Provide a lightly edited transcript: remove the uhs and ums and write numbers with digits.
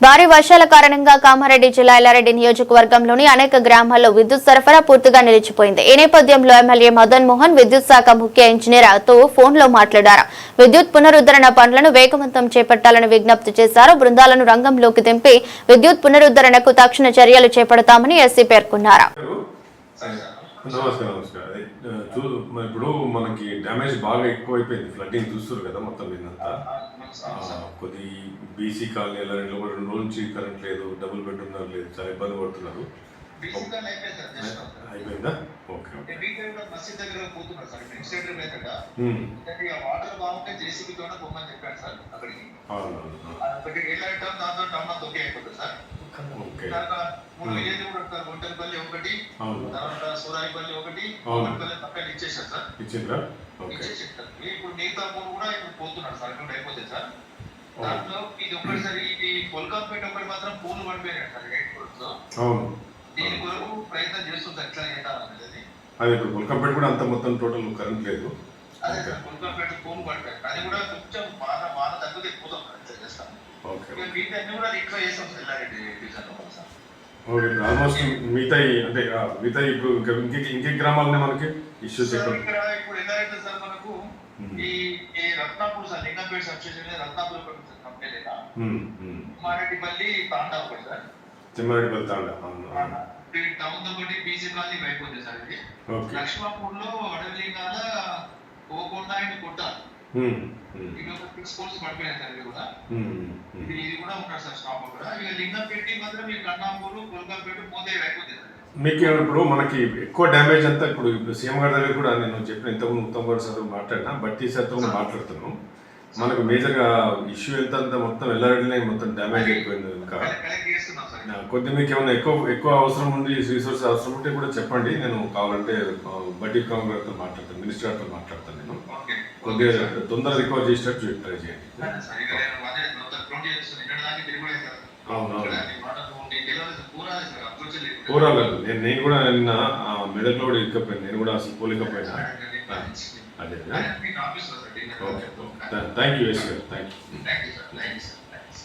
భారీ వర్షాల కారణంగా కామారెడ్డి జిల్లా ఎల్లారెడ్డి నియోజకవర్గంలోని అనేక గ్రామాల్లో విద్యుత్ సరఫరా పూర్తిగా నిలిచిపోయింది. ఈ నేపథ్యంలో ఎమ్మెల్యే మదన్ మోహన్ విద్యుత్ శాఖ ముఖ్య ఇంజనీర్తో ఫోన్లో మాట్లాడారు. విద్యుత్ పునరుద్ధరణ పనులను వేగవంతం చేపట్టాలని విజ్ఞప్తి చేశారు. బృందాలను రంగంలోకి దింపి విద్యుత్ పునరుద్ధరణకు తక్షణ చర్యలు చేపడతామని ఎస్సీ పేర్కొన్నారు. ఇప్పుడు మనకి డ్యామేజ్ బాగా ఎక్కువైపోయింది. ఫ్లడ్డింగ్ చూస్తారు కదా మొత్తం ఇదంతా. కొద్ది బీసీ కాలనీ ఎల్లారెడ్డిలో కూడా 2 రోజుల నుంచి కరెంట్ లేదు, డబుల్ బెడ్రూమ్ లేదు, చాలా ఇబ్బంది పడుతున్నారు. అయిపోయిందా? ఓకే ఇచ్చిండ్రా? ఇప్పుడు మిగతా మూడు కూడా ఇప్పుడు పోతున్నాడు సార్, ఇప్పుడు అయిపోతుంది సార్. దాంట్లో ఇది ఒక్కసారి ఇది కొల్కాపేట ఒకటి మాత్రం పూలు పడిపోయినాడు సార్ ఎయిట్ కోర్స్ లో. దీని కొరకు ప్రయత్నం చేస్తుంది ఎట్లా చేయాలనేది. అది ఇప్పుడు కొల్కాపేట కూడా అంత మొత్తం టోటల్ కరెంట్ లేదు. అదే సార్ కొల్కాపేట పూలు పడిపోయాడు, అది కూడా కొంచెం బాగా తగ్గితే పోతాం సార్ చేస్తాం. వీటన్ని కూడా రిక్వెస్ట్ చేస్తాం సార్ ఎల్లారెడ్డి డివిజన్ లో సార్. ఓకే, ఆల్మోస్ట్ మిగతా అంటే మిగతా ఇప్పుడు ఇంకే గ్రామాలనే మనకి ఇష్యూస్ ఇక్కడ ఇప్పుడు ఎల్లారెడ్డి సార్ మనకు ఈ Ratnapur sir Lingampet substation Ratnapur company Thimmareddipalli తాండా ఒకటి సార్. తిమ్మారెడ్డిపల్లి తాండా టౌన్ తో పాటు బీసీ కాలనీ అయిపోతుంది సార్. ఇది లక్ష్మాపూర్ లో అడవిలింగాల పోకుండా ఆయన కొట్టాలి. ఇది ఒక 6 కోర్స్ పడిపోయాయి సార్. ఇది కూడా ఇది కూడా ఉంటారు సార్ స్టాప్ కూడా. ఇక లింగంపేట మాత్రం ఈ కన్నాపూర్ కొల్కాపేట పోతే అయిపోతుంది సార్. మీకు ఇప్పుడు మనకి ఎక్కువ డ్యామేజ్ అంతా ఇప్పుడు సీఎం గారి దగ్గర కూడా నేను చెప్పిన ఇంతకుముందు ఉత్తమ్ గారు సార్ మాట్లాడినా, బట్టి సార్తో కూడా మాట్లాడుతున్నాను. మనకు మేజర్గా ఇష్యూ ఎంత మొత్తం ఎల్లారెడ్డినే మొత్తం డ్యామేజ్ అయిపోయింది. ఇంకా కొద్ది మీకు ఏమైనా ఎక్కువ అవసరం ఉంది, రిసోర్స్ అవసరం ఉంటే కూడా చెప్పండి. నేను కావాలంటే బట్టి గారితో మాట్లాడతాను, మినిస్టర్ గారితో మాట్లాడతాను. నేను కొద్దిగా తొందరగా రికవర్ చేసేటట్టు ట్రై చేయండి. పూరాలు నేను కూడా నిన్న మెదక్లో కూడా ఇకపోయాను. నేను కూడా అసలు పోలేకపోయినా. అదే ఓకే, థ్యాంక్ యూ ఎస్ గారు, థ్యాంక్ యూ.